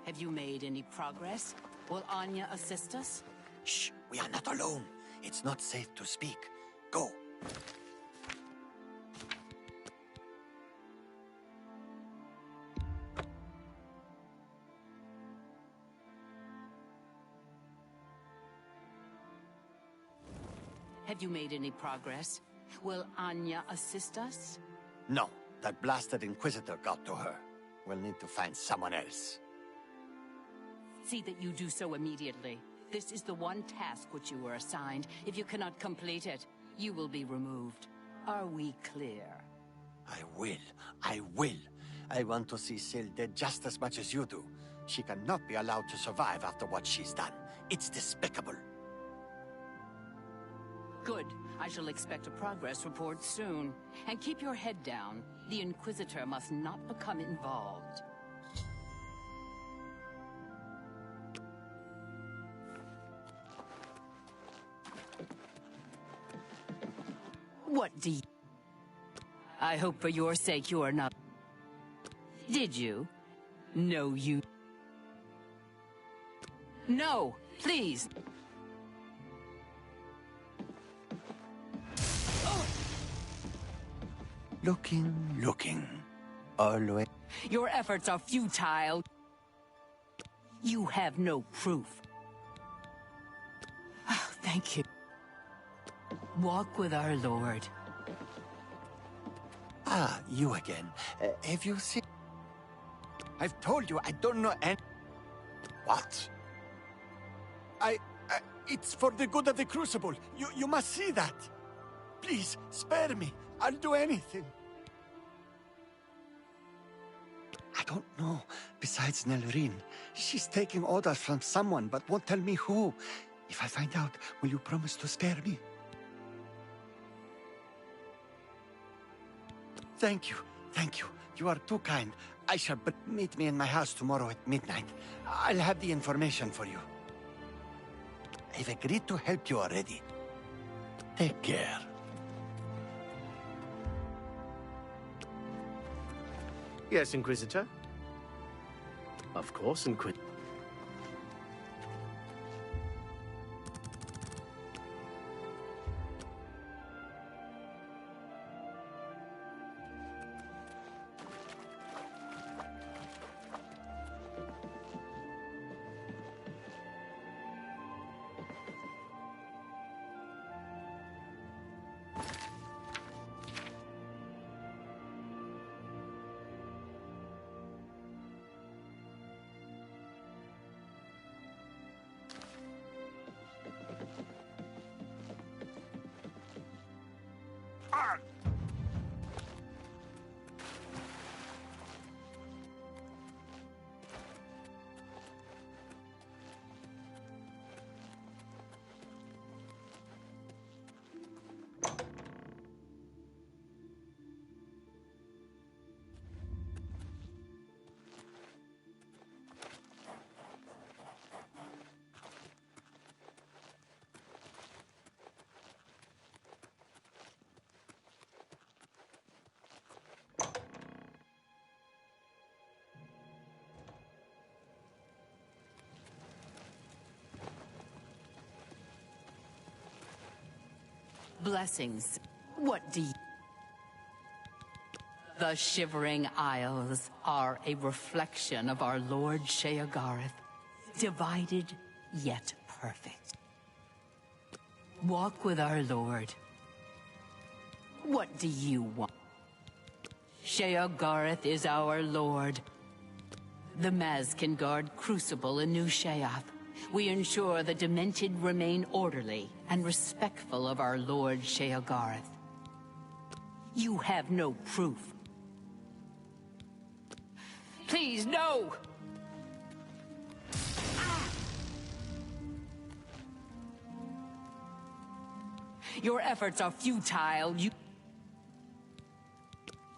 Have you made any progress? Will Anya assist us? Shh! We are not alone. It's not safe to speak. Go. Have you made any progress? Will Anya assist us? No. That blasted Inquisitor got to her. We'll need to find someone else. See that you do so immediately. This is the one task which you were assigned. If you cannot complete it, you will be removed. Are we clear? I will. I will. I want to see Sil dead just as much as you do. She cannot be allowed to survive after what she's done. It's despicable. Good. I shall expect a progress report soon. And keep your head down. The Inquisitor must not become involved. What do you... I hope for your sake you are not... Did you? No, you... No, please. Looking. Always. Your efforts are futile. You have no proof. Oh, thank you. Walk with our Lord. Ah, you again. Have you seen... I've told you I don't know any... What? It's for the good of the Crucible. You must see that. Please, spare me. I'll do anything. I don't know. Besides Nelrine, she's taking orders from someone, but won't tell me who. If I find out, will you promise to spare me? Thank you. Thank you. You are too kind. I shall meet me in my house tomorrow at midnight. I'll have the information for you. I've agreed to help you already. Take care. Yes, Inquisitor? Of course, Inquisitor. Blessings. What do you... The Shivering Isles are a reflection of our Lord Sheogarth, divided yet perfect. Walk with our Lord. What do you want? Sheogarth is our Lord. The Mazkingard Crucible in New Sheoth. We ensure the Demented remain orderly and respectful of our Lord Sheogarth. You have no proof. Please please, no! Your efforts are futile.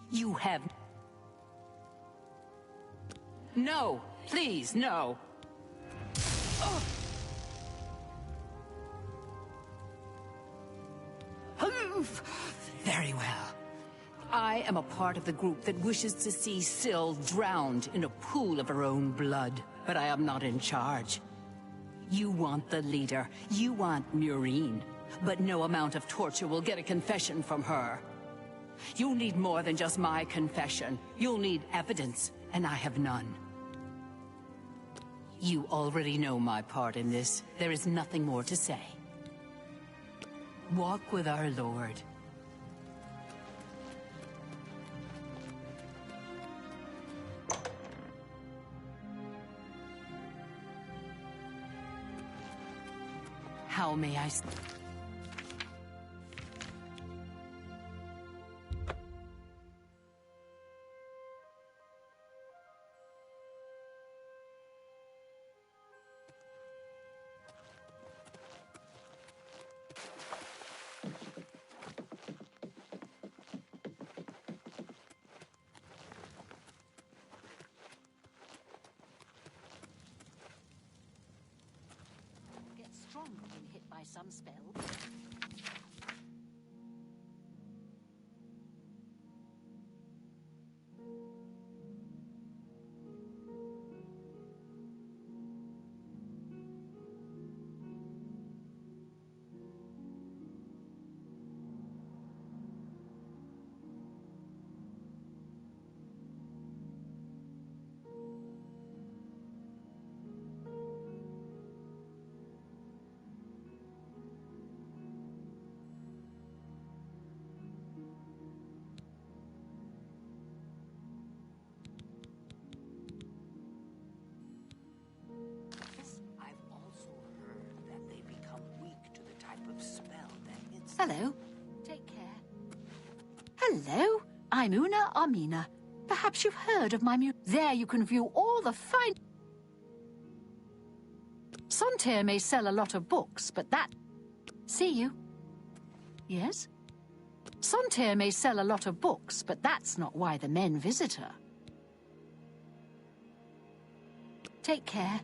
You have... No, please, no. Oh. Very well. I am a part of the group that wishes to see Syl drowned in a pool of her own blood, but I am not in charge. You want the leader. You want Murine. But no amount of torture will get a confession from her. You'll need more than just my confession. You'll need evidence, and I have none. You already know my part in this. There is nothing more to say. Walk with our Lord. How may I... Strong when hit by some spell. Hello. Take care. Hello. I'm Una Armina. Perhaps you've heard of my There you can view all the fine... Sontir may sell a lot of books, but that... See you. Yes? Sontir may sell a lot of books, but that's not why the men visit her. Take care.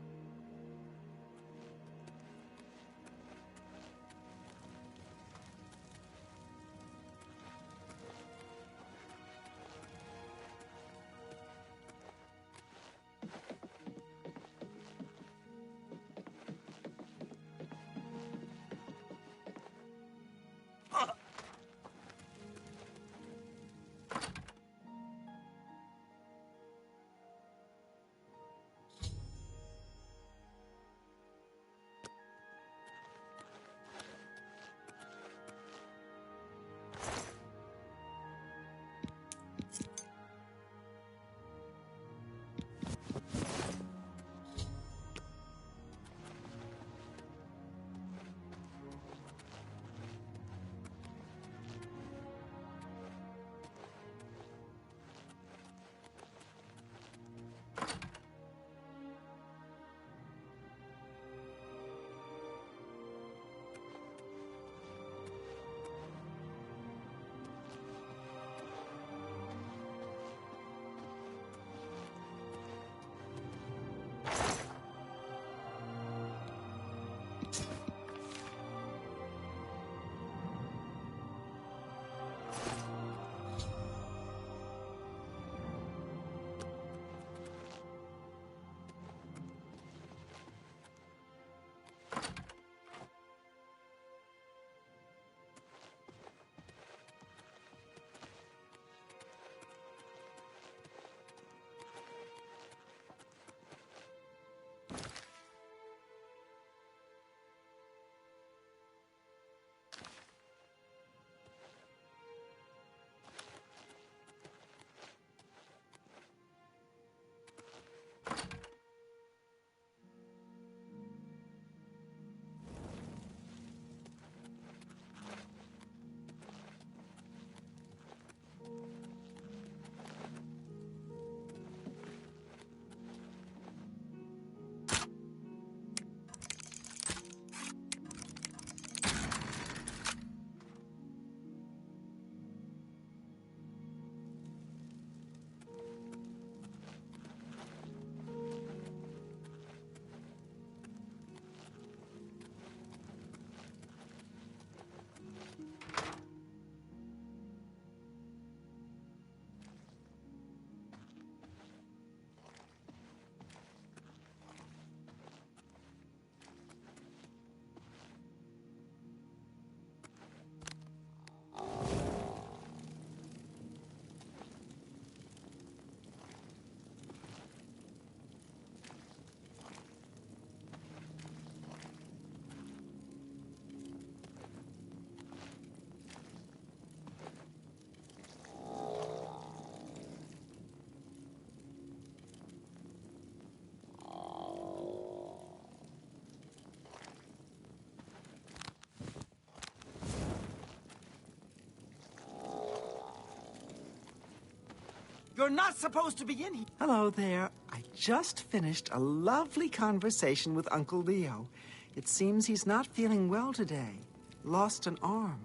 You're not supposed to be in here. Hello there. I just finished a lovely conversation with Uncle Leo. It seems he's not feeling well today. Lost an arm.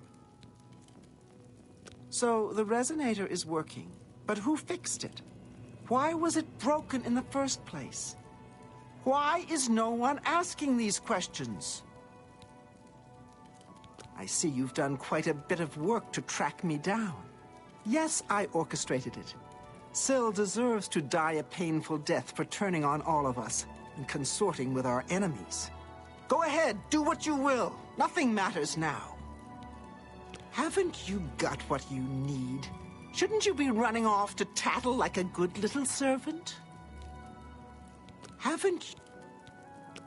So the resonator is working, but who fixed it? Why was it broken in the first place? Why is no one asking these questions? I see you've done quite a bit of work to track me down. Yes, I orchestrated it. Syl deserves to die a painful death for turning on all of us and consorting with our enemies. Go ahead, do what you will. Nothing matters now. Haven't you got what you need? Shouldn't you be running off to tattle like a good little servant? Haven't you...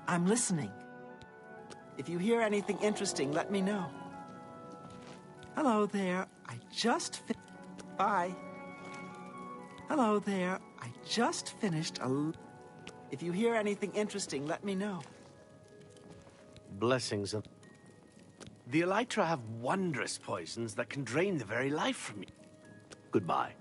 I'm listening. If you hear anything interesting, let me know. Hello there. I just Bye. Hello there. I just finished a... If you hear anything interesting, let me know. Blessings of... The Elytra have wondrous poisons that can drain the very life from you. Goodbye.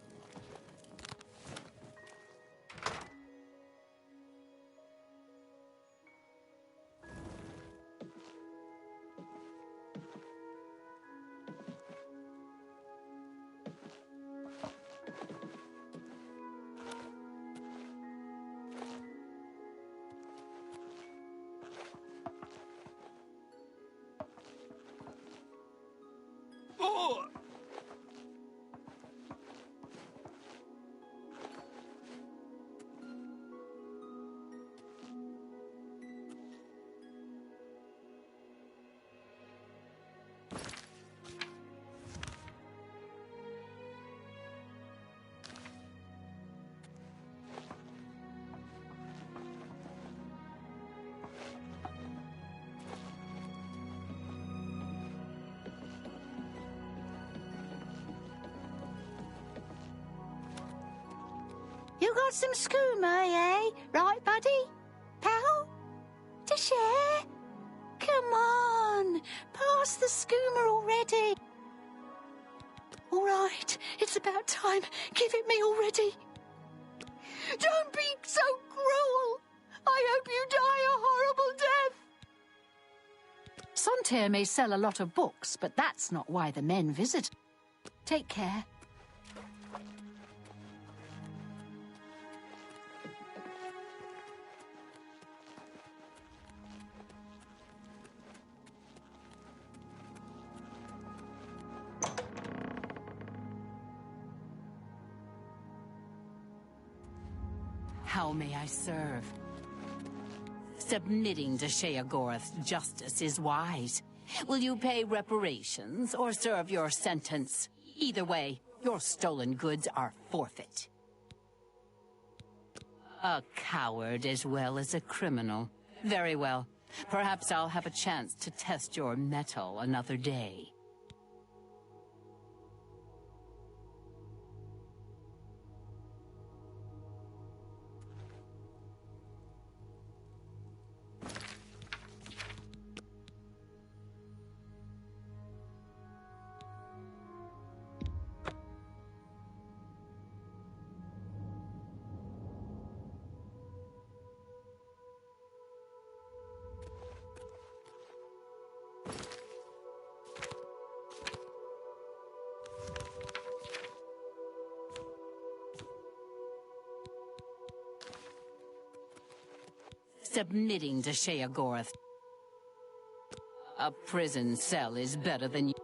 You got some skooma, eh? Right, buddy? Pal? To share? Come on, pass the skooma already. All right, it's about time. Give it me already. Don't be so cruel. I hope you die a horrible death. Sontir may sell a lot of books, but that's not why the men visit. Take care. How may I serve? Submitting to Sheogorath's justice is wise. Will you pay reparations or serve your sentence? Either way, your stolen goods are forfeit. A coward as well as a criminal. Very well. Perhaps I'll have a chance to test your mettle another day. Submitting to Sheogorath. A prison cell is better than you.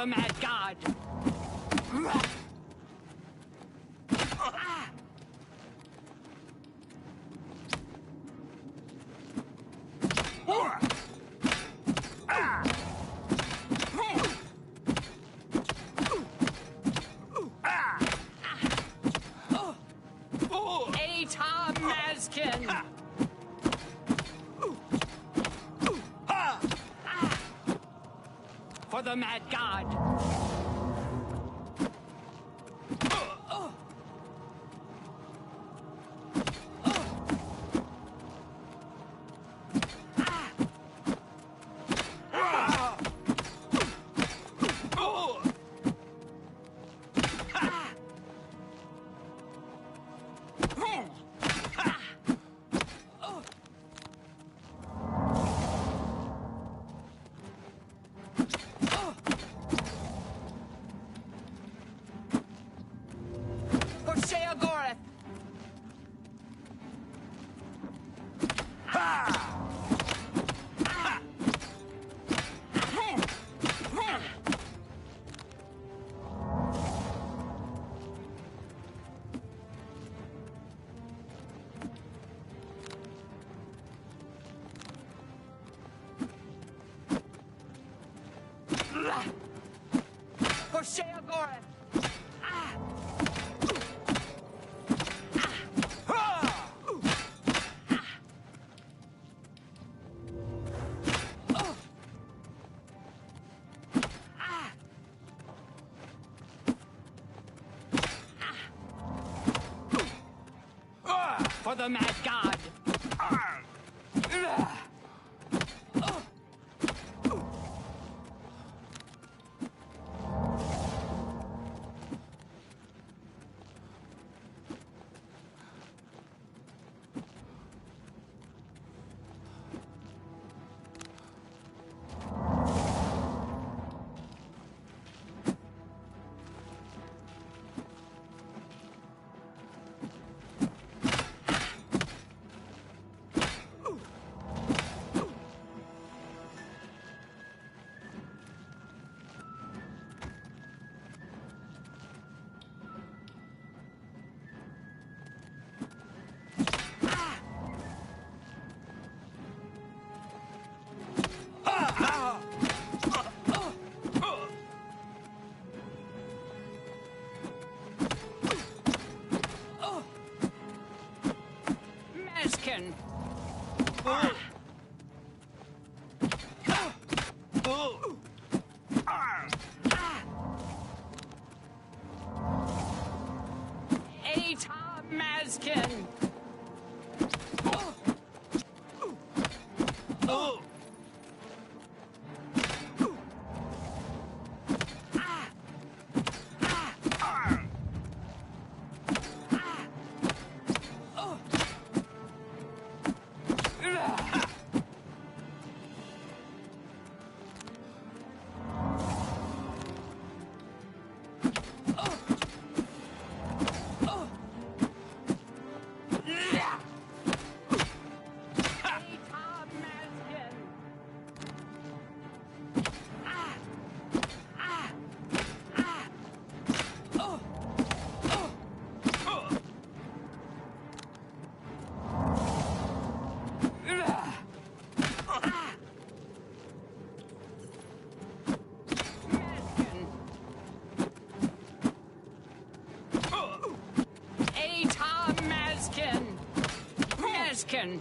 the mad god! Atom Mazkin! For the mad god! For Sheogorath! For Sheogorath! For the mad god! Mazkin! Atom Mazkin! Mazkin!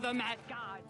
For the Mad God!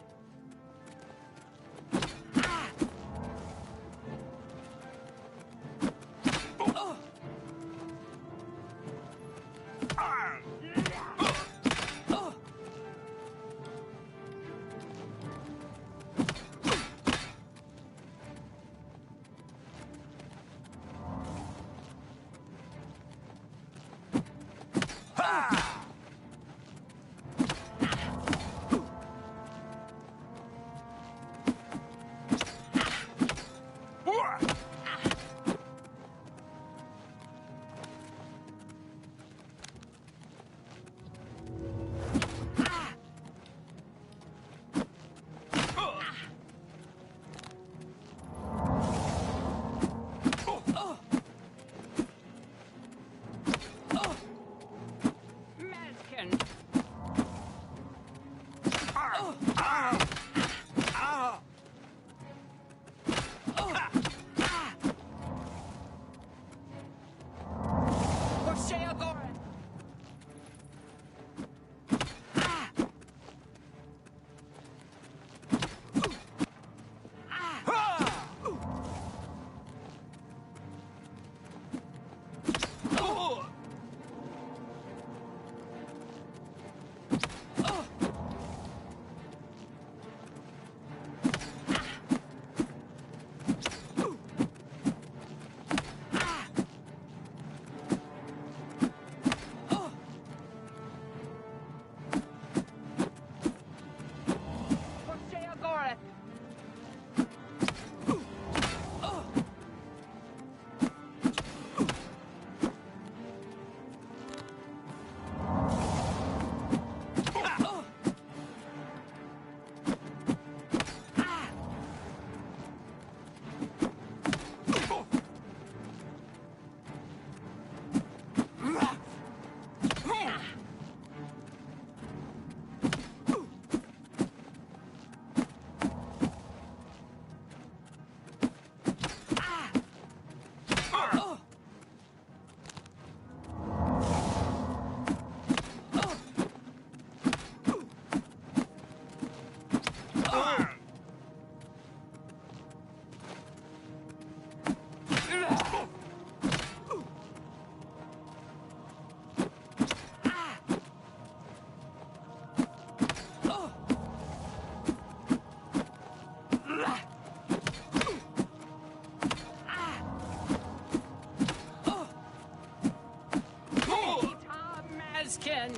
Mazkin!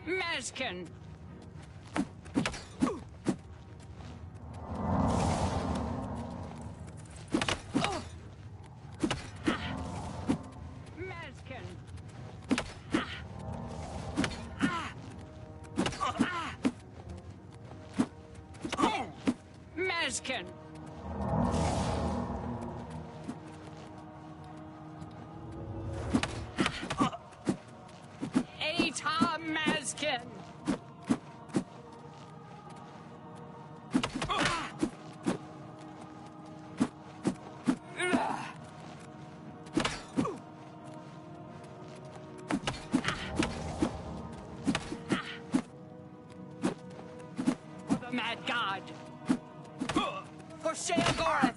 Mazkin! Mazkin! For the Mad God! For Sheogorath!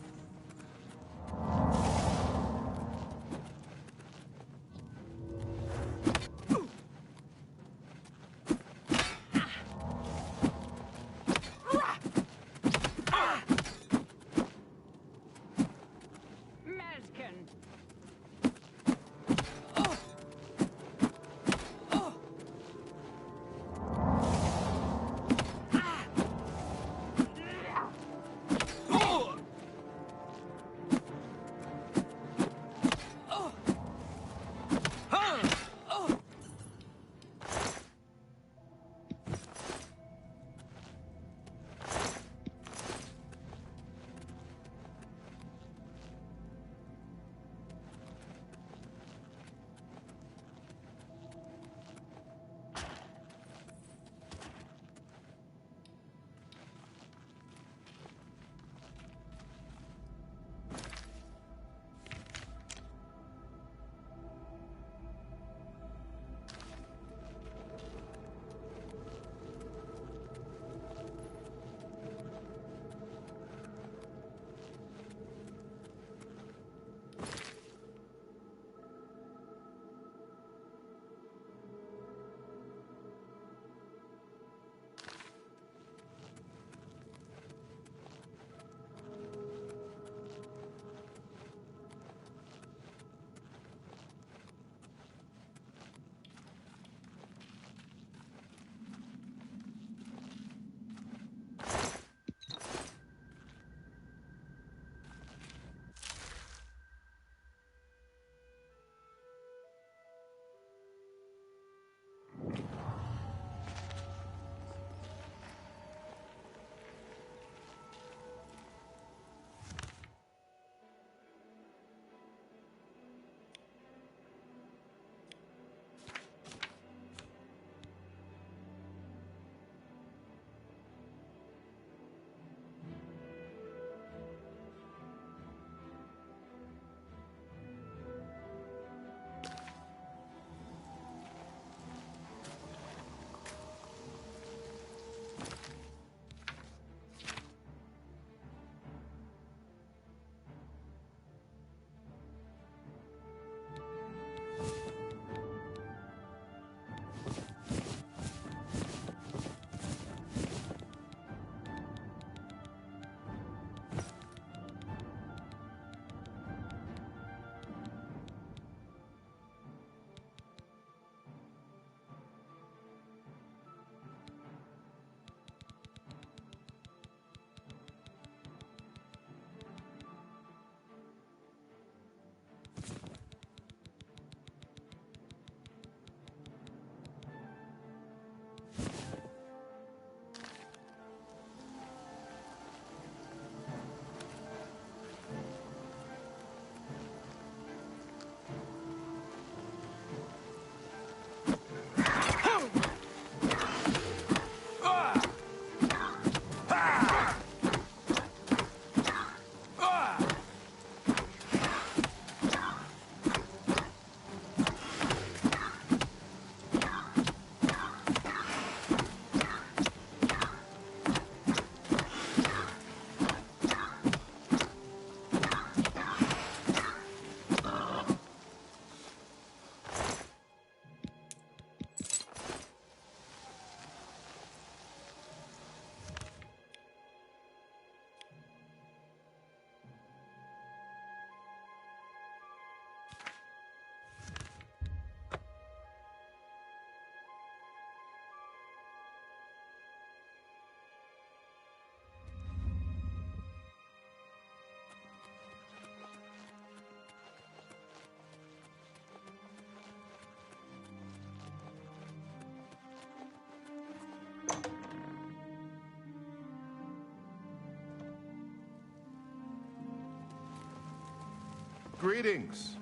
Greetings.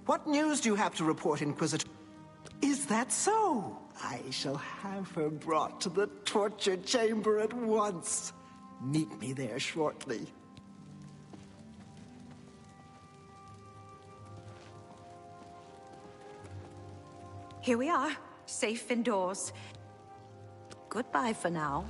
What news do you have to report, Inquisitor? Is that so? I shall have her brought to the torture chamber at once. Meet me there shortly. Here we are, safe indoors. Goodbye for now.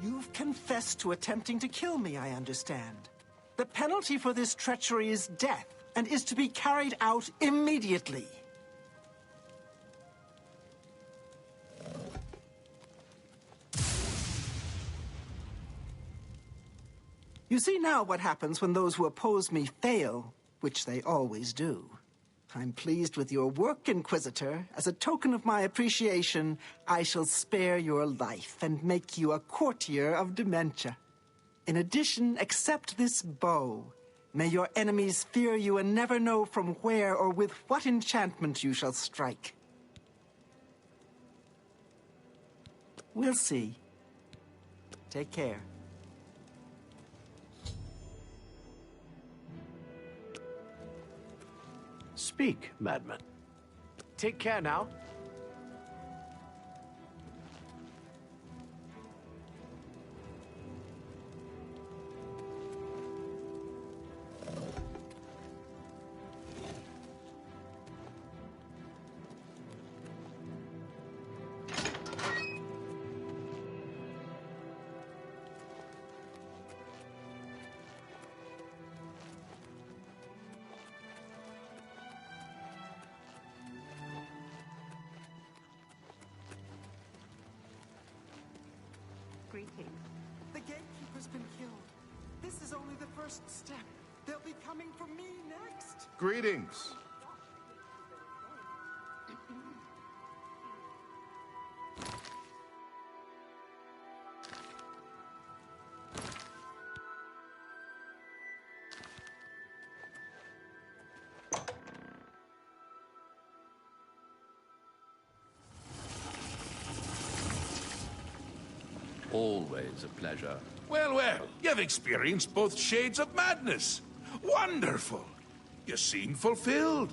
You've confessed to attempting to kill me, I understand. The penalty for this treachery is death, and is to be carried out immediately. You see now what happens when those who oppose me fail, which they always do. I'm pleased with your work, Inquisitor. As a token of my appreciation, I shall spare your life and make you a courtier of dementia. In addition, accept this bow. May your enemies fear you and never know from where or with what enchantment you shall strike. We'll see. Take care. Speak, madman. Take care now. Greetings. The gatekeeper's been killed. This is only the first step. They'll be coming for me next. Greetings. Always a pleasure. Well, well, you've experienced both shades of madness. Wonderful. You seem fulfilled.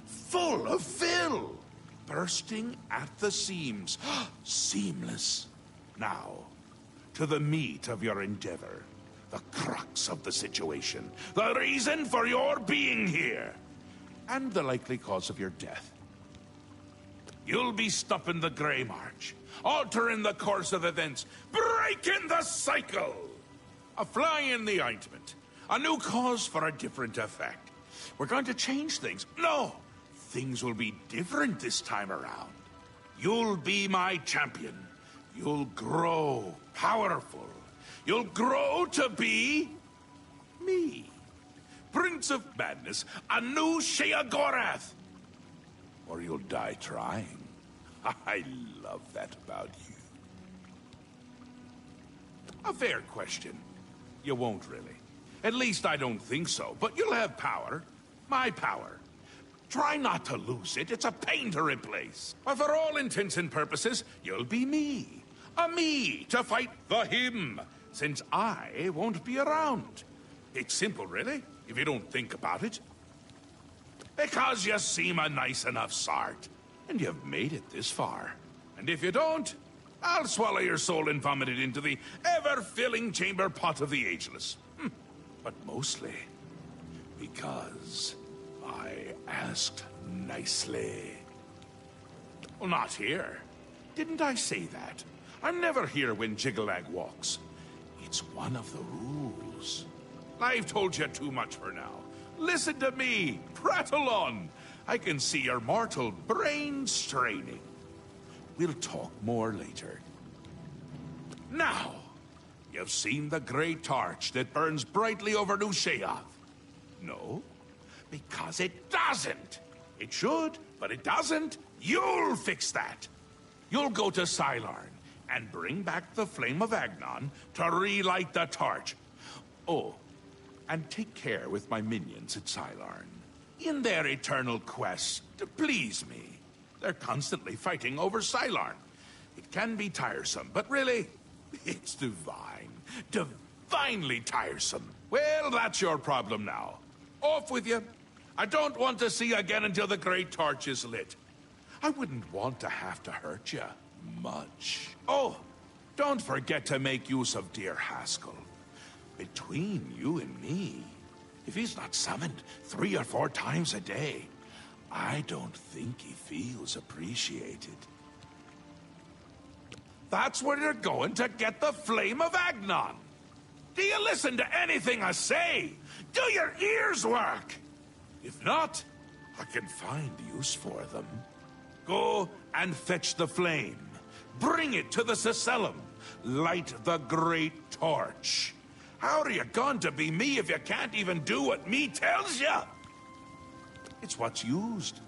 Full of fill. Bursting at the seams. Seamless. Now, to the meat of your endeavor. The crux of the situation. The reason for your being here. And the likely cause of your death. You'll be stopping the Grey March. Altering the course of events. Breaking the cycle. A fly in the ointment. A new cause for a different effect. We're going to change things. No! Things will be different this time around. You'll be my champion. You'll grow powerful. You'll grow to be... me. Prince of Madness, a new Sheogorath. Or you'll die trying. I love that about you. A fair question. You won't really. At least I don't think so. But you'll have power. My power. Try not to lose it. It's a pain to replace. But for all intents and purposes, you'll be me. A me to fight the him. Since I won't be around. It's simple, really, if you don't think about it. Because you seem a nice enough sort. And you've made it this far. And if you don't, I'll swallow your soul and vomit it into the ever-filling chamber pot of the ageless. But mostly because I asked nicely. Well, not here. Didn't I say that? I'm never here when Jiggalag walks. It's one of the rules. I've told you too much for now. Listen to me. Prattle on. I can see your mortal brain straining. We'll talk more later. Now, you've seen the great torch that burns brightly over New Sheoth. No, because it doesn't. It should, but it doesn't. You'll fix that. You'll go to Sylarn and bring back the Flame of Agnon to relight the torch. Oh, and take care with my minions at Sylarn. In their eternal quest to please me, they're constantly fighting over Sylarn. It can be tiresome, but really, it's divine. Divinely tiresome. Well, that's your problem now. Off with you. I don't want to see you again until the great torch is lit. I wouldn't want to have to hurt you much. Oh, don't forget to make use of dear Haskell. Between you and me, if he's not summoned 3 or 4 times a day, I don't think he feels appreciated. That's where you're going to get the Flame of Agnon. Do you listen to anything I say? Do your ears work? If not, I can find use for them. Go and fetch the flame. Bring it to the Cecellum. Light the great torch. How are you going to be me if you can't even do what me tells you? It's what's used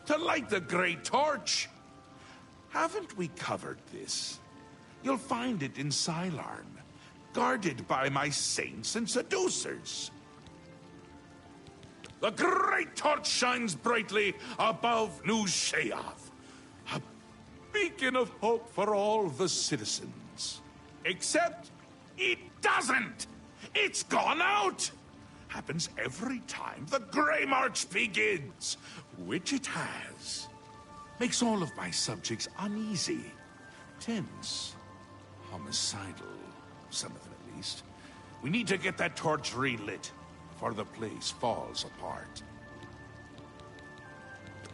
to light the great torch. Haven't we covered this? You'll find it in Sylarn, guarded by my saints and seducers. The great torch shines brightly above New Sheoth, a beacon of hope for all the citizens. Except it doesn't! It's gone out! Happens every time the Grey March begins, which it has. Makes all of my subjects uneasy, tense, homicidal, some of them at least. We need to get that torch relit, for the place falls apart.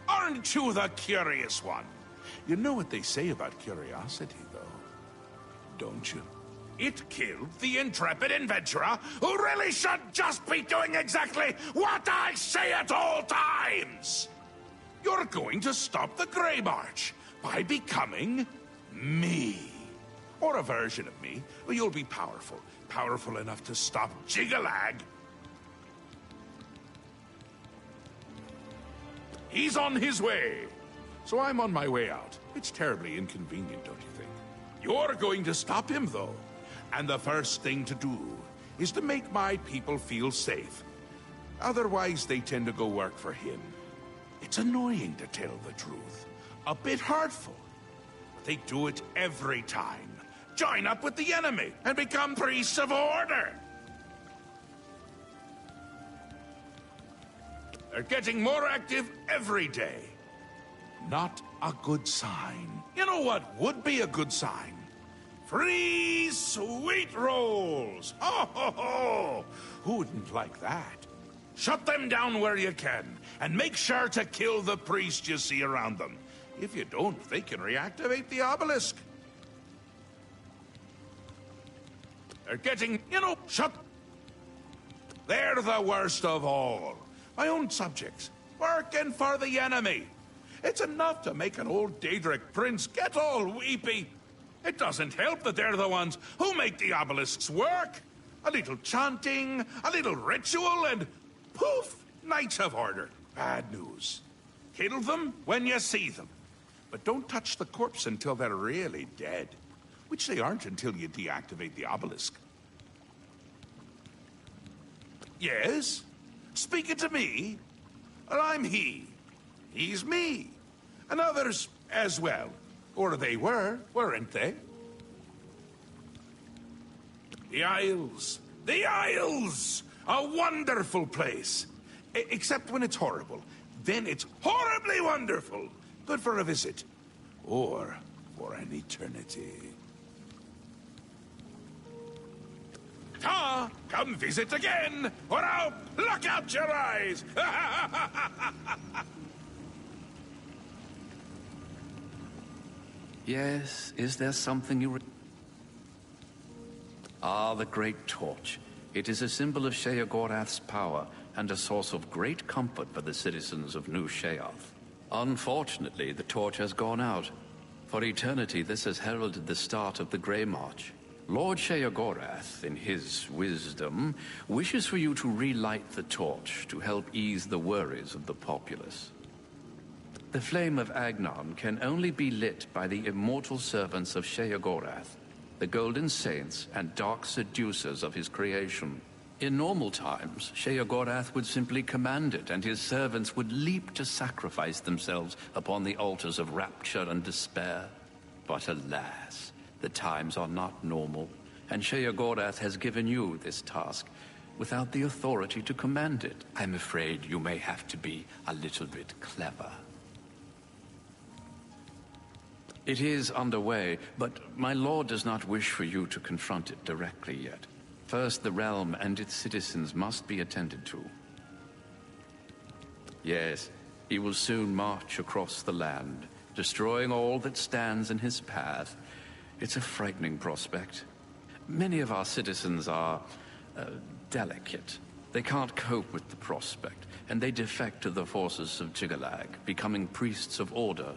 Aren't you the curious one? You know what they say about curiosity, though, don't you? It killed the intrepid adventurer who really should just be doing exactly what I say at all times! You're going to stop the Grey March by becoming me. Or a version of me. Well, you'll be powerful. Powerful enough to stop Jigalag. He's on his way. So I'm on my way out. It's terribly inconvenient, don't you think? You're going to stop him, though. And the first thing to do is to make my people feel safe. Otherwise, they tend to go work for him. It's annoying, to tell the truth. A bit hurtful. But they do it every time. Join up with the enemy and become priests of order. They're getting more active every day. Not a good sign. You know what would be a good sign? Free sweet rolls! Ho, ho, ho! Who wouldn't like that? Shut them down where you can, and make sure to kill the priest you see around them. If you don't, they can reactivate the obelisk. They're getting, shut... They're the worst of all. My own subjects, working for the enemy. It's enough to make an old Daedric prince get all weepy. It doesn't help that they're the ones who make the obelisks work. A little chanting, a little ritual, and poof, Knights of Order. Bad news. Kill them when you see them. But don't touch the corpse until they're really dead. Which they aren't until you deactivate the obelisk. Yes? Speaking to me? Well, I'm he. He's me. And others as well. Or they were, weren't they? The Isles. The Isles! A wonderful place. Except when it's horrible. Then it's horribly wonderful. Good for a visit. Or for an eternity. Ta! Come visit again, or I'll pluck out your eyes! Yes, is there something you... Ah, the great torch. It is a symbol of Sheogorath's power and a source of great comfort for the citizens of New Sheoth. Unfortunately, the torch has gone out. For eternity, this has heralded the start of the Grey March. Lord Sheogorath, in his wisdom, wishes for you to relight the torch to help ease the worries of the populace. The flame of Agnon can only be lit by the immortal servants of Sheogorath, the golden saints and dark seducers of his creation. In normal times, Sheogorath would simply command it, and his servants would leap to sacrifice themselves upon the altars of rapture and despair. But alas, the times are not normal, and Sheogorath has given you this task without the authority to command it. I'm afraid you may have to be a little bit clever. It is underway, but my lord does not wish for you to confront it directly yet. First, the realm and its citizens must be attended to. Yes, he will soon march across the land, destroying all that stands in his path. It's a frightening prospect. Many of our citizens are delicate. They can't cope with the prospect, and they defect to the forces of Jiggalag, becoming priests of order.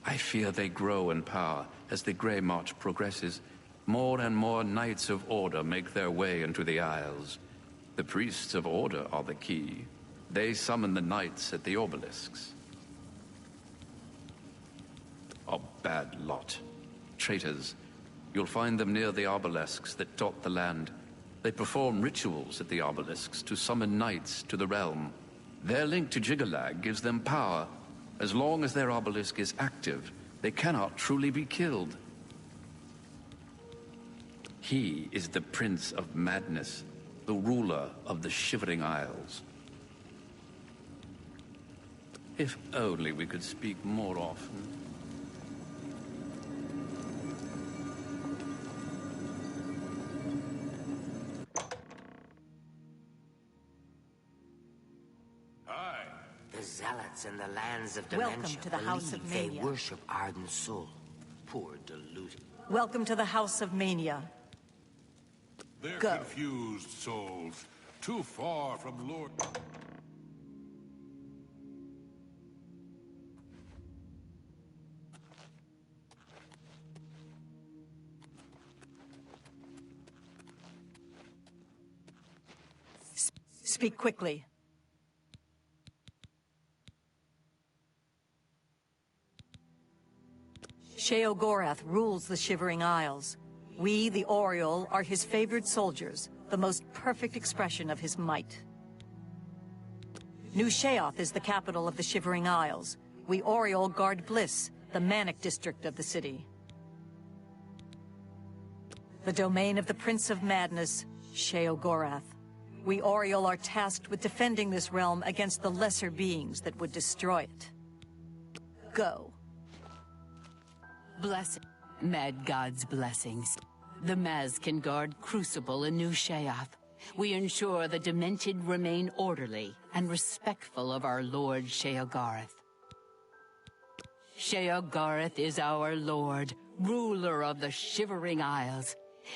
I fear they grow in power as the Grey March progresses. More and more Knights of Order make their way into the Isles. The Priests of Order are the key. They summon the Knights at the obelisks. A bad lot. Traitors. You'll find them near the obelisks that dot the land. They perform rituals at the obelisks to summon knights to the realm. Their link to Jiggalag gives them power. As long as their obelisk is active, they cannot truly be killed. He is the Prince of Madness, the ruler of the Shivering Isles. If only we could speak more often. The zealots in the lands of dementia Welcome to the House of they Mania. worship ardent soul. Poor deluded. Welcome to the House of Mania. They're Go. confused souls, too far from Lord... Speak quickly. Sheogorath rules the Shivering Isles. We, the Oriole, are his favored soldiers, the most perfect expression of his might. New Sheoth is the capital of the Shivering Isles. We Oriole guard Bliss, the manic district of the city. The domain of the Prince of Madness, Sheogorath. We Oriole are tasked with defending this realm against the lesser beings that would destroy it. Go. Blessing. Mad God's blessings. The Maz can guard Crucible in New Sheoth. We ensure the Demented remain orderly and respectful of our Lord Sheogorath. Sheogorath is our Lord, ruler of the Shivering Isles.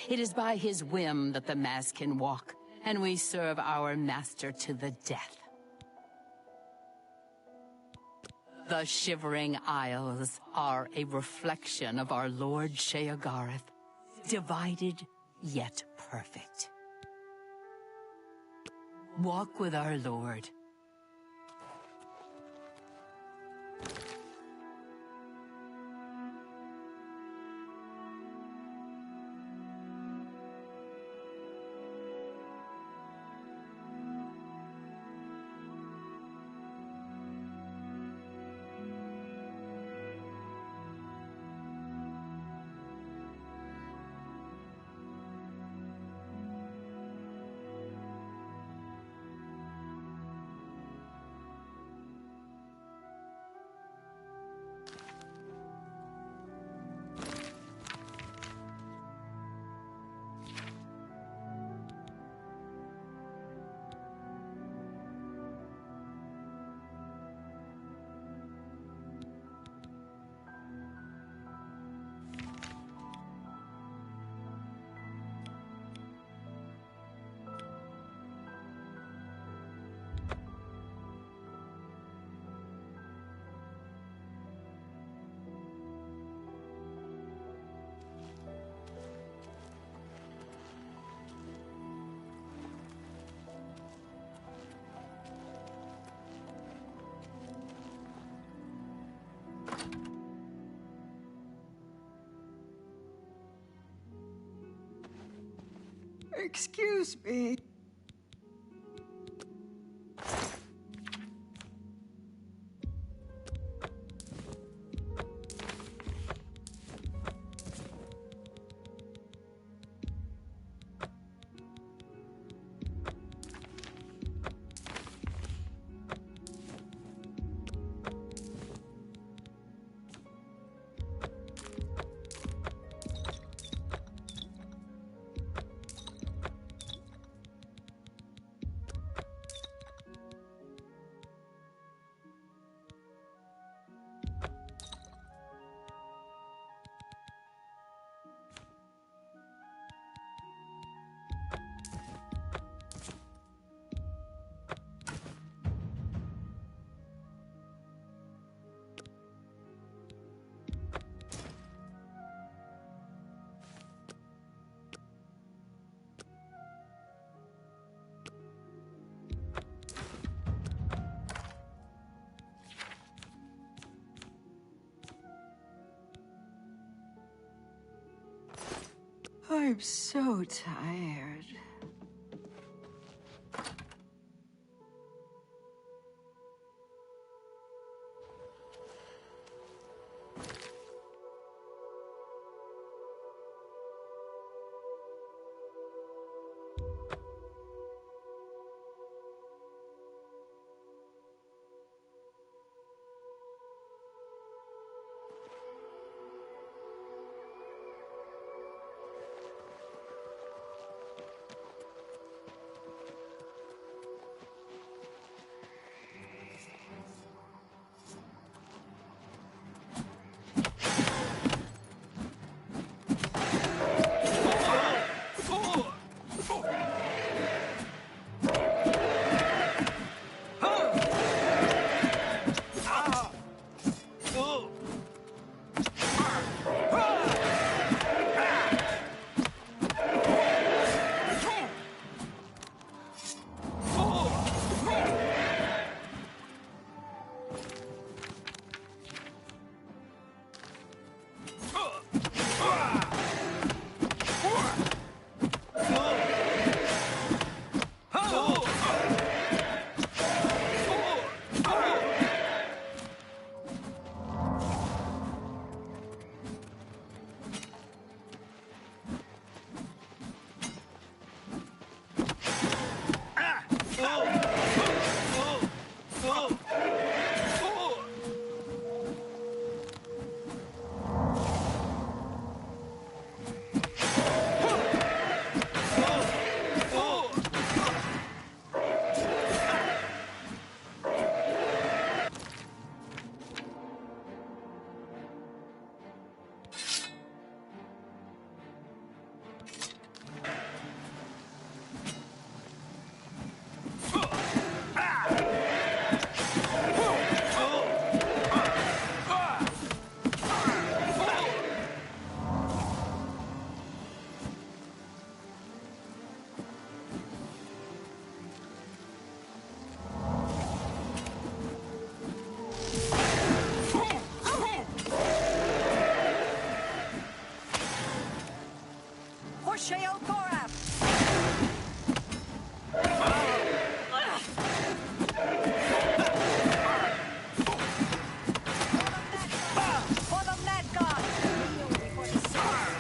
It is by his whim that the Maz can walk, and we serve our master to the death. The Shivering Isles are a reflection of our Lord Sheogorath, divided yet perfect. Walk with our Lord. Excuse me. I'm so tired. Sheogorath! For the Mad God! Kneel before the sun.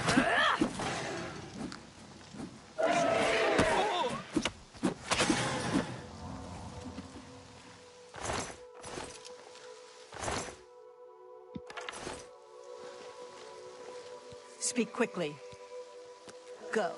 Speak quickly. Go.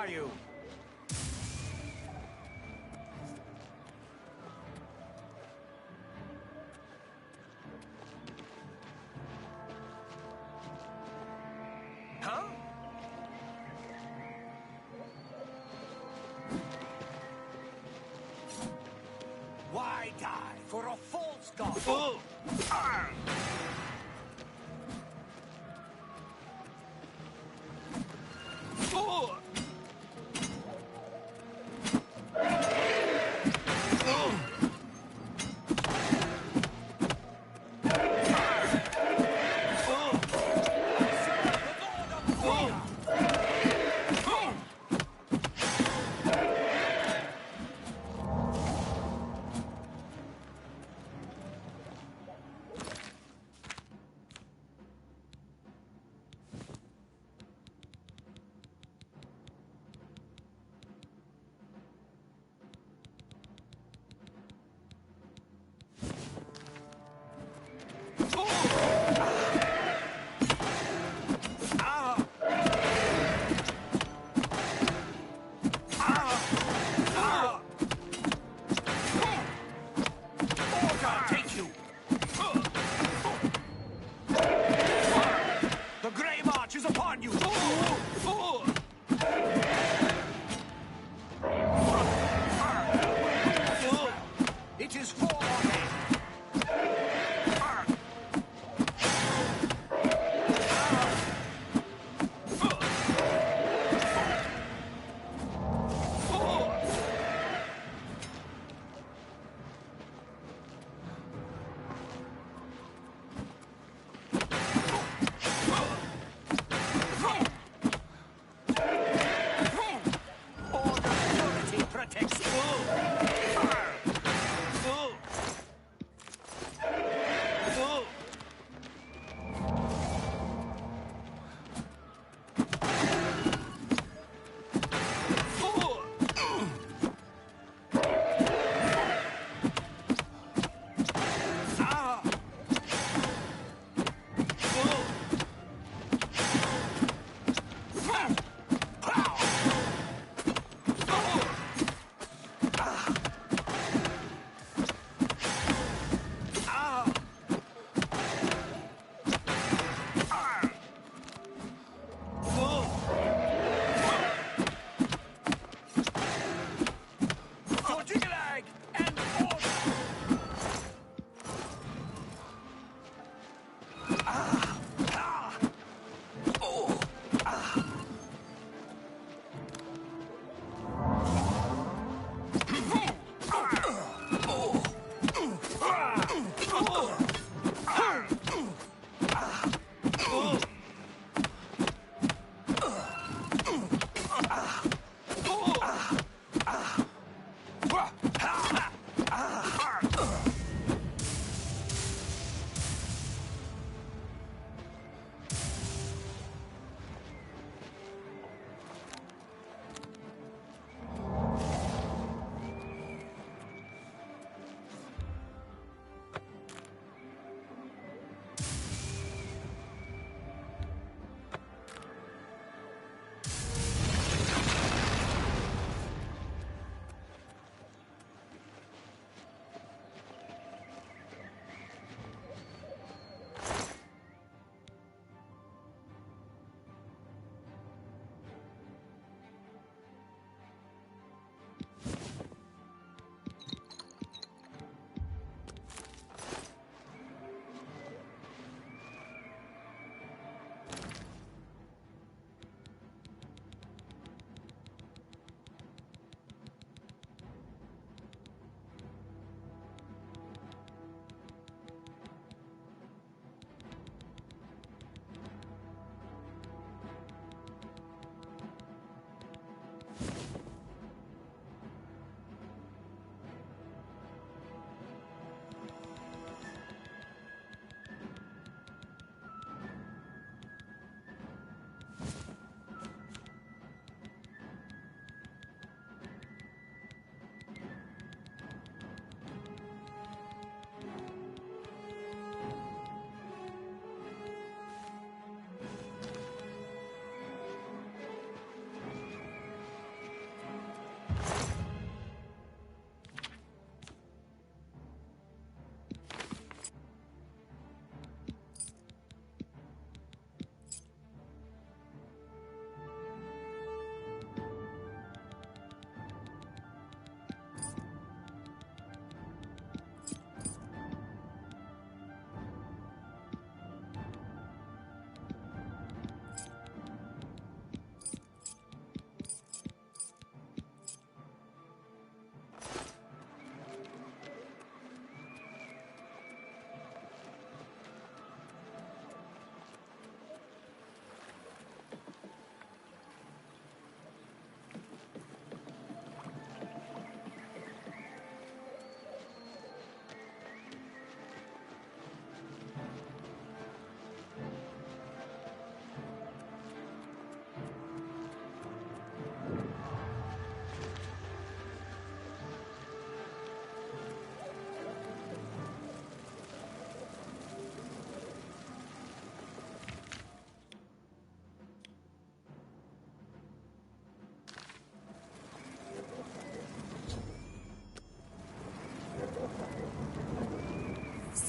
are you? Huh? Why die for a false god? Oh! Ah! Oh!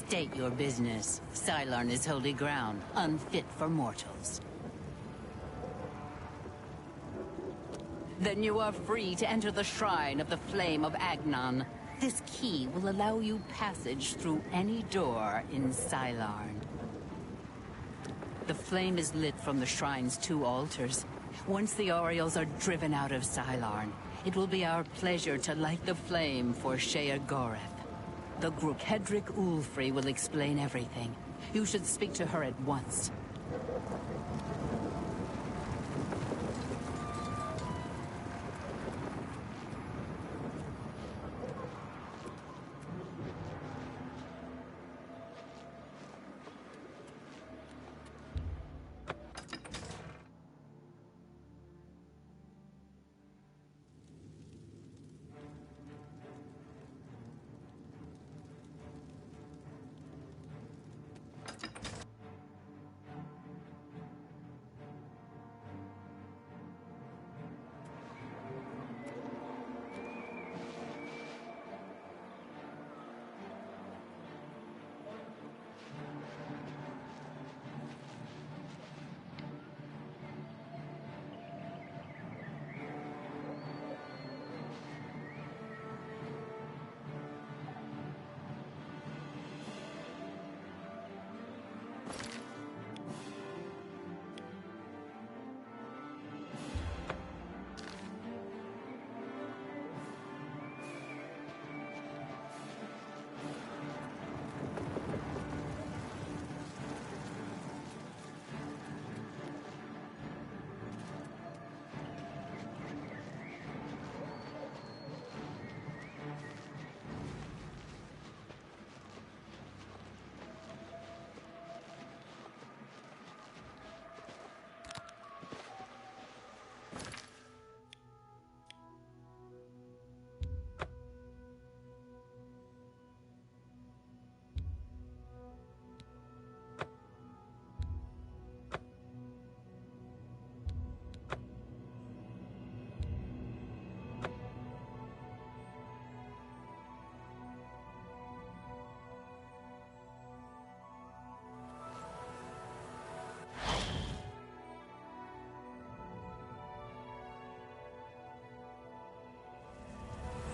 State your business. Cylon is holy ground, unfit for mortals. Then you are free to enter the Shrine of the Flame of Agnon. This key will allow you passage through any door in Cylon. The flame is lit from the Shrine's 2 altars. Once the Orioles are driven out of Cylon, it will be our pleasure to light the flame for Sheogorath. The group Hedrick Ulfrey will explain everything. You should speak to her at once.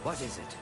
What is it?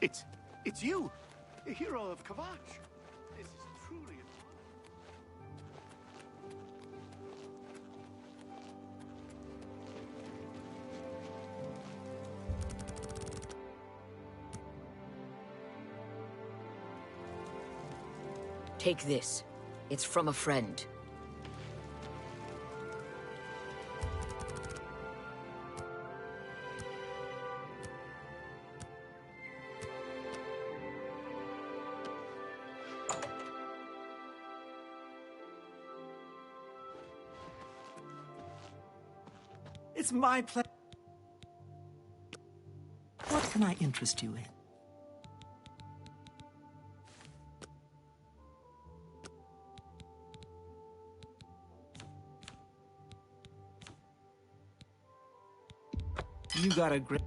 It's you, the hero of Kvatch. This is truly an Take this. It's from a friend. It's my pleasure. What can I interest you in? You got a great...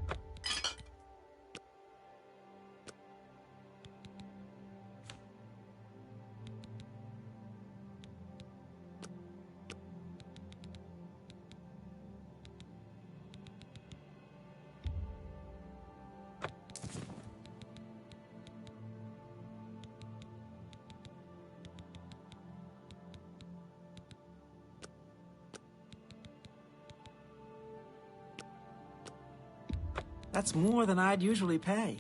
That's more than I'd usually pay.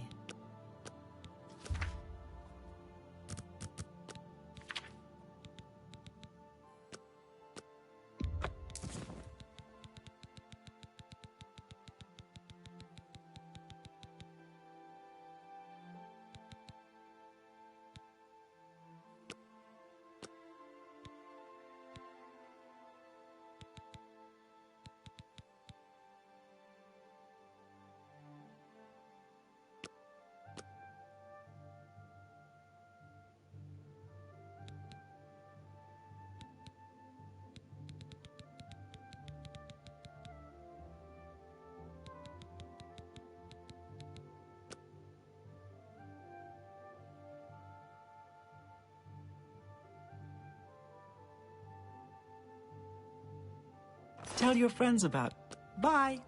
Tell your friends about it. Bye.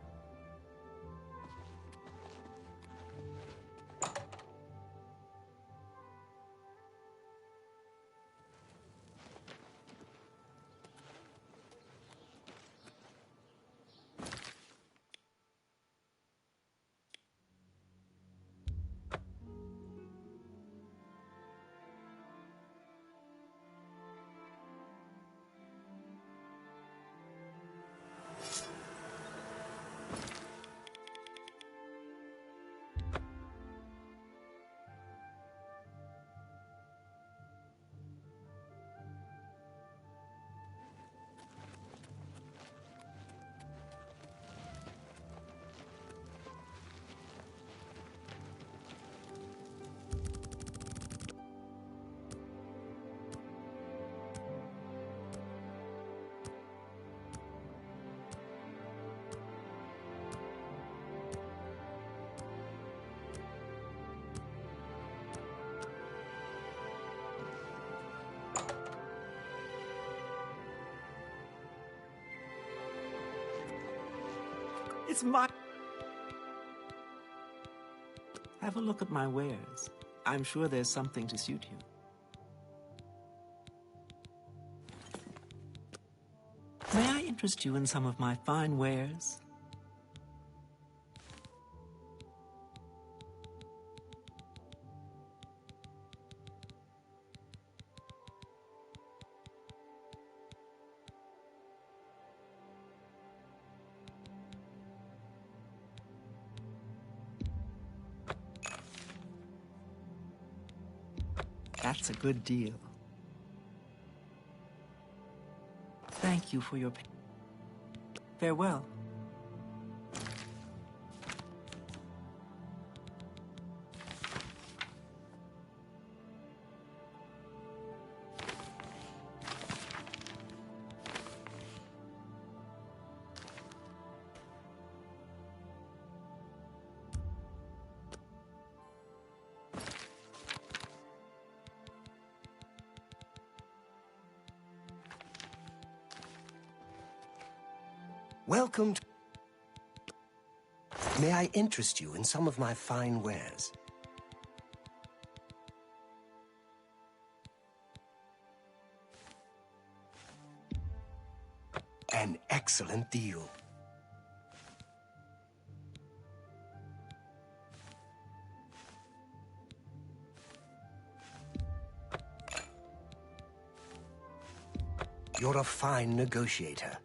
It's my... Have a look at my wares. I'm sure there's something to suit you. May I interest you in some of my fine wares? That's a good deal. Thank you for your... Farewell. Welcome to... May I interest you in some of my fine wares? An excellent deal. You're a fine negotiator.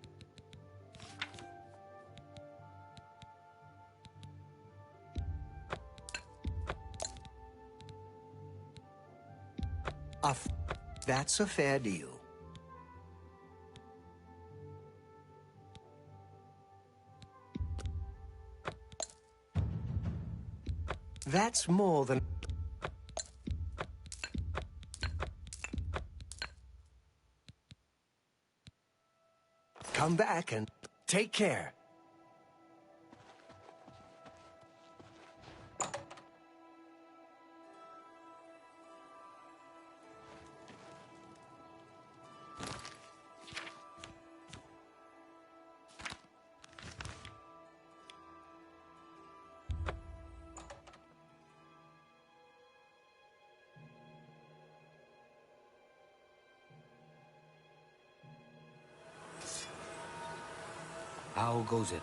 That's a fair deal. That's more than... Come back and take care. How goes it?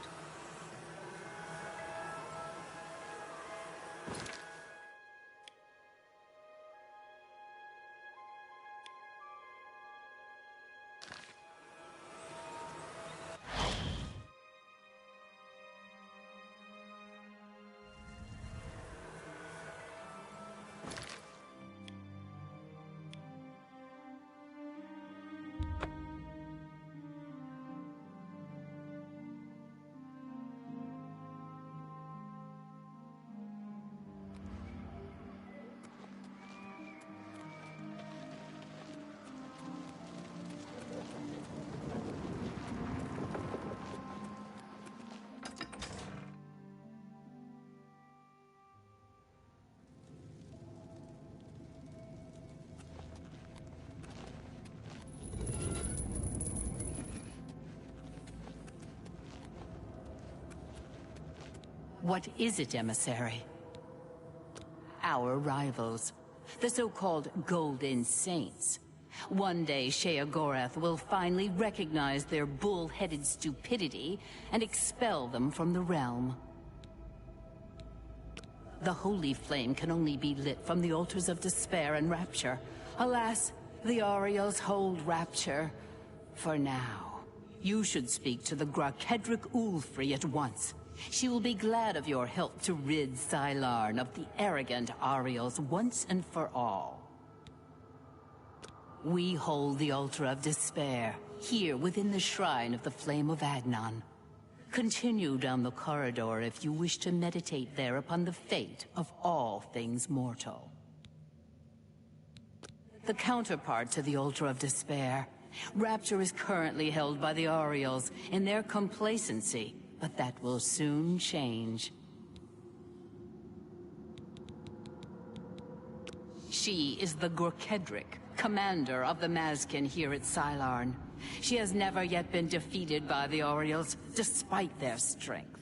What is it, emissary? Our rivals, the so-called Golden Saints. One day, Sheogorath will finally recognize their bull-headed stupidity and expel them from the realm. The holy flame can only be lit from the altars of despair and rapture. Alas, the Aureals hold rapture for now. You should speak to the Grakedric Ulfri at once. She will be glad of your help to rid Sylarn of the arrogant Aureals once and for all. We hold the altar of despair, here within the shrine of the Flame of Agnon. Continue down the corridor if you wish to meditate there upon the fate of all things mortal. The counterpart to the altar of despair, rapture is currently held by the Aureals in their complacency, but that will soon change. She is the Gorkedric, commander of the Mazkin here at Sylarn. She has never yet been defeated by the Aureals, despite their strength.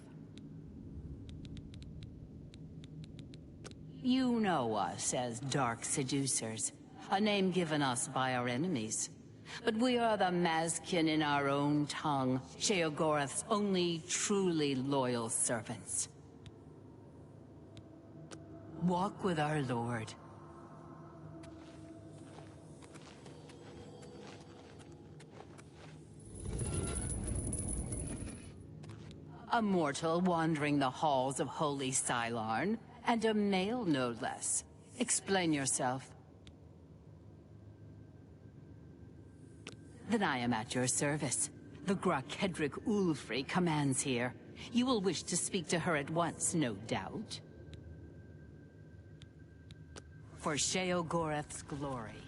You know us as Dark Seducers, a name given us by our enemies. But we are the Mazkin in our own tongue, Sheogorath's only truly loyal servants. Walk with our lord. A mortal wandering the halls of Holy Sylarn, and a male no less. Explain yourself. Then I am at your service. The Grakedric Ulfri commands here. You will wish to speak to her at once, no doubt. For Sheogorath's glory.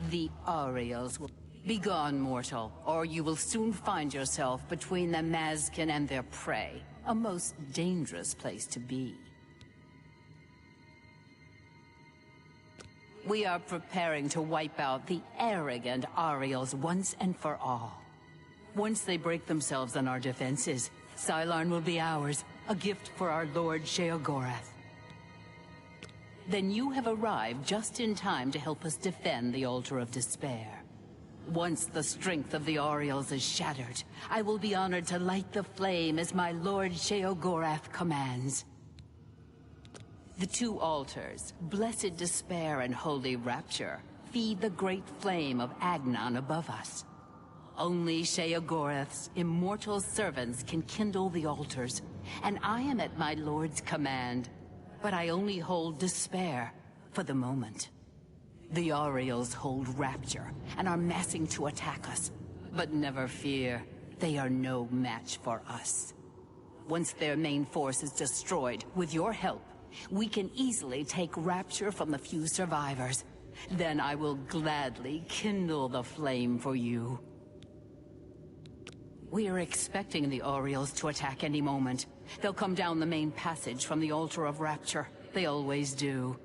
The Ariels will... Begone, mortal, or you will soon find yourself between the Mazkin and their prey. A most dangerous place to be. We are preparing to wipe out the arrogant Ariels once and for all. Once they break themselves on our defenses, Cylon will be ours, a gift for our Lord Sheogorath. Then you have arrived just in time to help us defend the Altar of Despair. Once the strength of the Ariels is shattered, I will be honored to light the flame as my Lord Sheogorath commands. The two altars, Blessed Despair and Holy Rapture, feed the great flame of Agnon above us. Only Sheogorath's immortal servants can kindle the altars, and I am at my Lord's command. But I only hold Despair for the moment. The Ariels hold Rapture and are massing to attack us. But never fear, they are no match for us. Once their main force is destroyed, with your help, we can easily take Rapture from the few survivors. Then I will gladly kindle the flame for you. We are expecting the Ariels to attack any moment. They'll come down the main passage from the Altar of Rapture. They always do.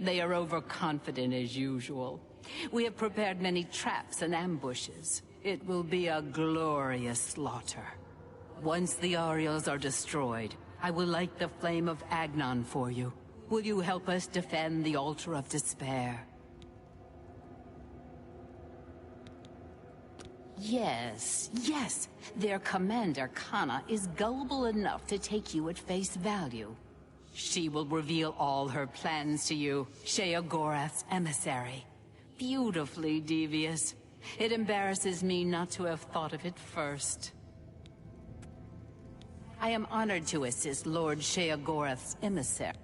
They are overconfident as usual. We have prepared many traps and ambushes. It will be a glorious slaughter. Once the Ariels are destroyed, I will light the flame of Agnon for you. Will you help us defend the Altar of Despair? Yes, yes. Their commander, Kana, is gullible enough to take you at face value. She will reveal all her plans to you, Sheogorath's emissary. Beautifully devious. It embarrasses me not to have thought of it first. I am honored to assist Lord Sheogorath's emissary.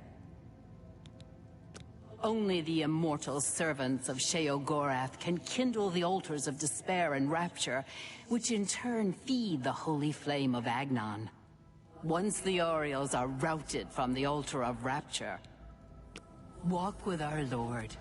Only the immortal servants of Sheogorath can kindle the altars of despair and rapture, which in turn feed the holy flame of Agnon. Once the Ariels are routed from the altar of rapture, walk with our Lord.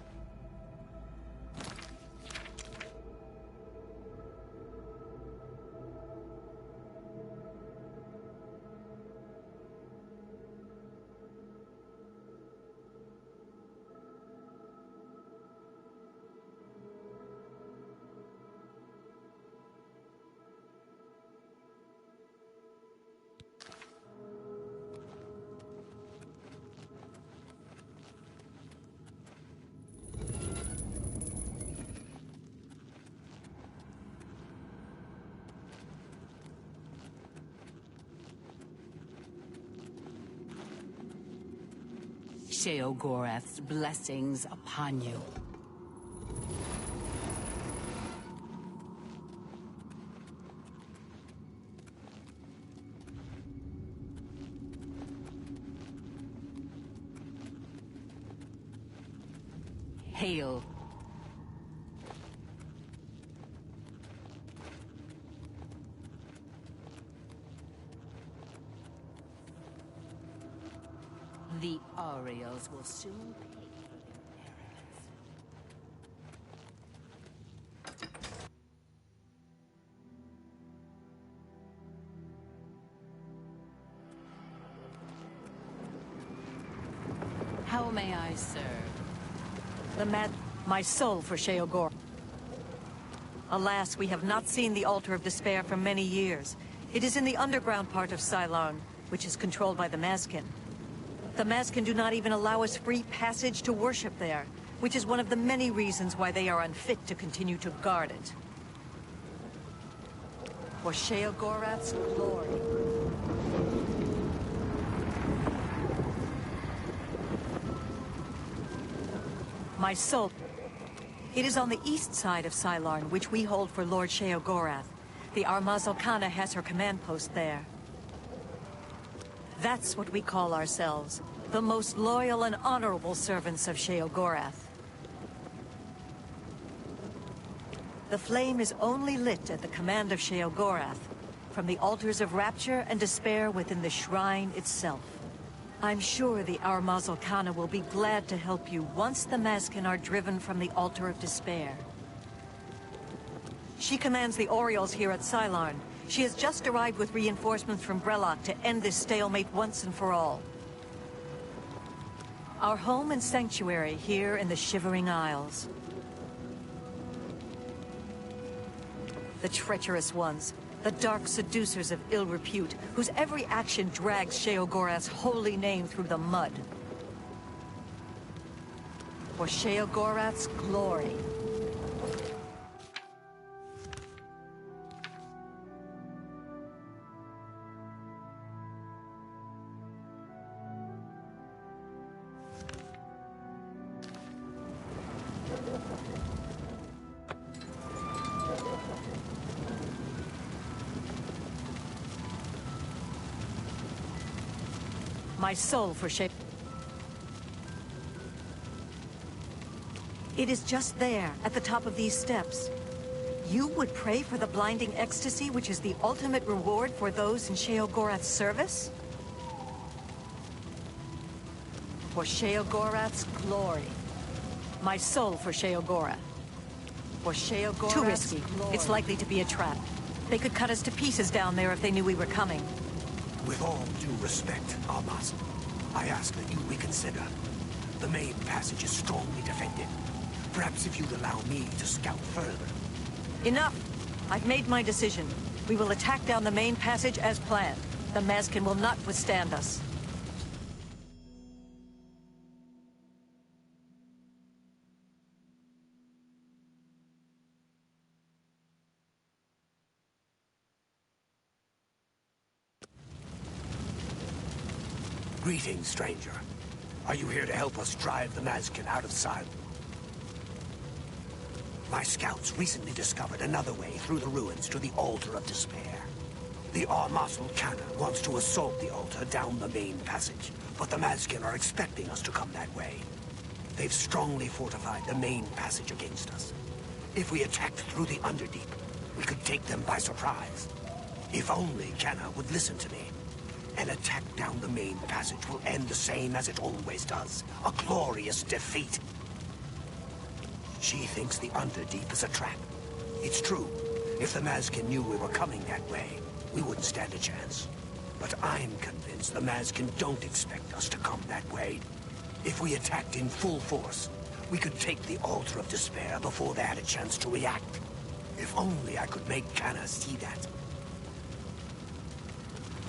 Sheogorath's blessings upon you. Hail. The Ariels will soon pay for their arrogance. How may I serve? My soul for Sheogorath. Alas, we have not seen the Altar of Despair for many years. It is in the underground part of Cylon, which is controlled by the Mazkin. The Mazkin do not even allow us free passage to worship there, which is one of the many reasons why they are unfit to continue to guard it. For Sheogorath's glory. My soul. It is on the east side of Cylon, which we hold for Lord Sheogorath. The Armazal-Kana has her command post there. That's what we call ourselves, the most loyal and honorable servants of Sheogorath. The flame is only lit at the command of Sheogorath, from the altars of rapture and despair within the shrine itself. I'm sure the Armazal-Kana will be glad to help you once the Mazkin are driven from the altar of despair. She commands the Orioles here at Cylon. She has just arrived with reinforcements from Brellock to end this stalemate once and for all. Our home and sanctuary here in the Shivering Isles. The treacherous ones, the dark seducers of ill repute, whose every action drags Sheogorath's holy name through the mud. For Sheogorath's glory. My soul for She... It is just there, at the top of these steps. You would pray for the blinding ecstasy, which is the ultimate reward for those in Sheogorath's service? For Sheogorath's glory. My soul for Sheogorath. For Sheogorath's Too risky. Glory. It's likely to be a trap. They could cut us to pieces down there if they knew we were coming. With all due respect, Armas, I ask that you reconsider. The main passage is strongly defended. Perhaps if you'd allow me to scout further. Enough! I've made my decision. We will attack down the main passage as planned. The Mazkin will not withstand us. Greetings, stranger. Are you here to help us drive the Mazkin out of Cylon? My scouts recently discovered another way through the ruins to the Altar of Despair. The Armasal cannon wants to assault the altar down the main passage, but the Mazkin are expecting us to come that way. They've strongly fortified the main passage against us. If we attacked through the Underdeep, we could take them by surprise. If only Canna would listen to me. An attack down the main passage will end the same as it always does. A glorious defeat. She thinks the Underdeep is a trap. It's true. If the Mazkin knew we were coming that way, we wouldn't stand a chance. But I'm convinced the Mazkin don't expect us to come that way. If we attacked in full force, we could take the Altar of Despair before they had a chance to react. If only I could make Canna see that.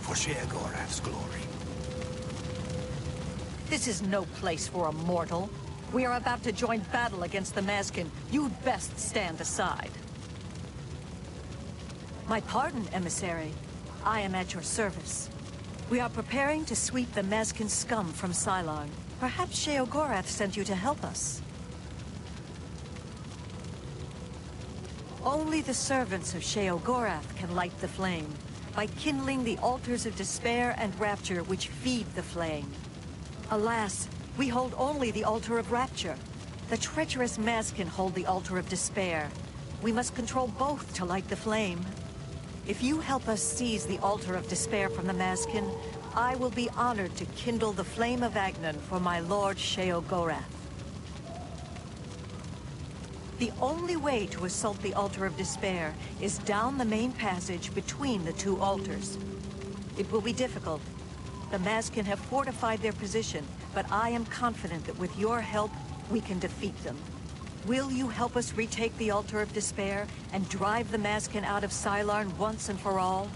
For Sheogorath's glory. This is no place for a mortal. We are about to join battle against the Mazkin. You'd best stand aside. My pardon, emissary. I am at your service. We are preparing to sweep the Mazkin scum from Cylon. Perhaps Sheogorath sent you to help us. Only the servants of Sheogorath can light the flame, by kindling the altars of despair and rapture which feed the flame. Alas, we hold only the altar of rapture. The treacherous Mazkin hold the altar of despair. We must control both to light the flame. If you help us seize the altar of despair from the Mazkin, I will be honored to kindle the flame of Agnon for my lord Sheogorath. The only way to assault the altar of despair is down the main passage between the two altars. It will be difficult. The Mazkin have fortified their position, but I am confident that with your help, we can defeat them. Will you help us retake the altar of despair and drive the Mazkin out of Cylon once and for all?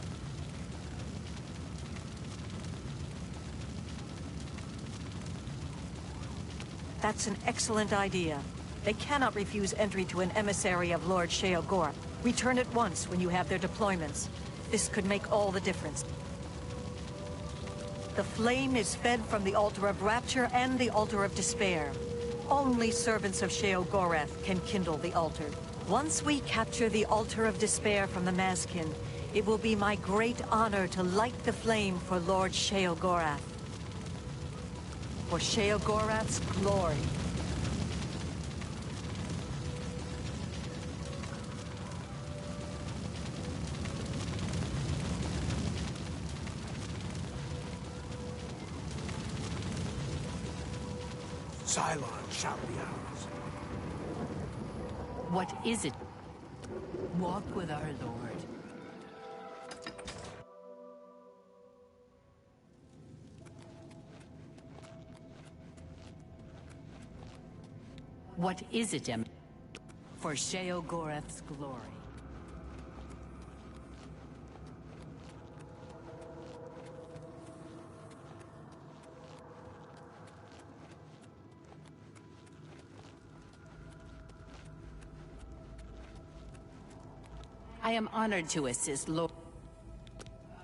That's an excellent idea. They cannot refuse entry to an emissary of Lord Sheogorath. Return at once when you have their deployments. This could make all the difference. The flame is fed from the altar of rapture and the altar of despair. Only servants of Sheogorath can kindle the altar. Once we capture the altar of despair from the Mazkin, it will be my great honor to light the flame for Lord Sheogorath. For Sheogorath's glory. Cylon shall be ours. What is it? Walk with our Lord. What is it, Em? For Sheogorath's glory. I am honored to assist Lord.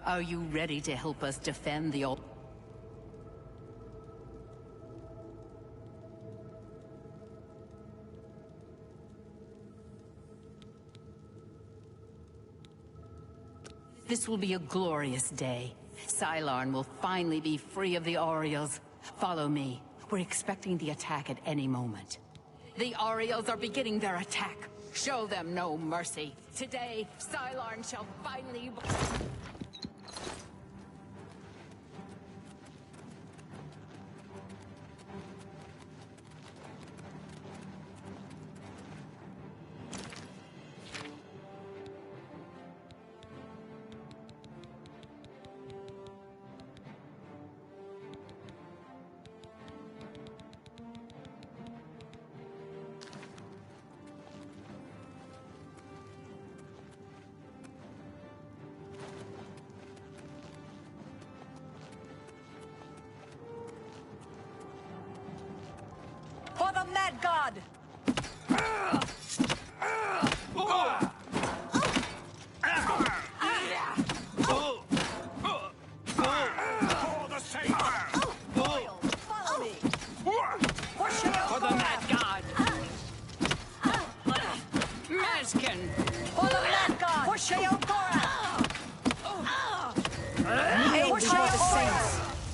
Are you ready to help us defend the old? This will be a glorious day. Sylarn will finally be free of the Orioles. Follow me. We're expecting the attack at any moment. The Orioles are beginning their attack. Show them no mercy. Today, Sylarn shall finally... For the Mad God! For the sake Follow me! For the Mad God! Mazkin! For the Mad God! For Sheogorath! For Sheogorath!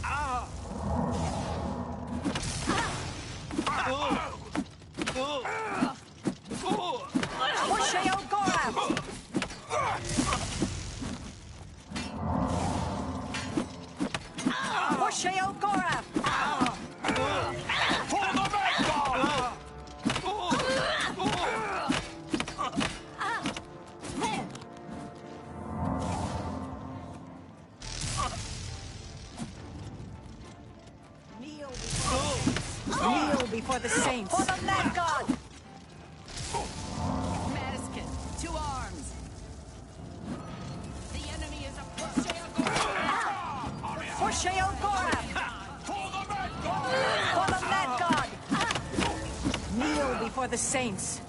For Sheogorath! For Sheogorath! for the Mad God! Kneel before the saints! For the Mad God! Mazkin, to arms! The enemy is approaching. For Sheogorath! For the Mad God! For the Mad God! Kneel before the saints!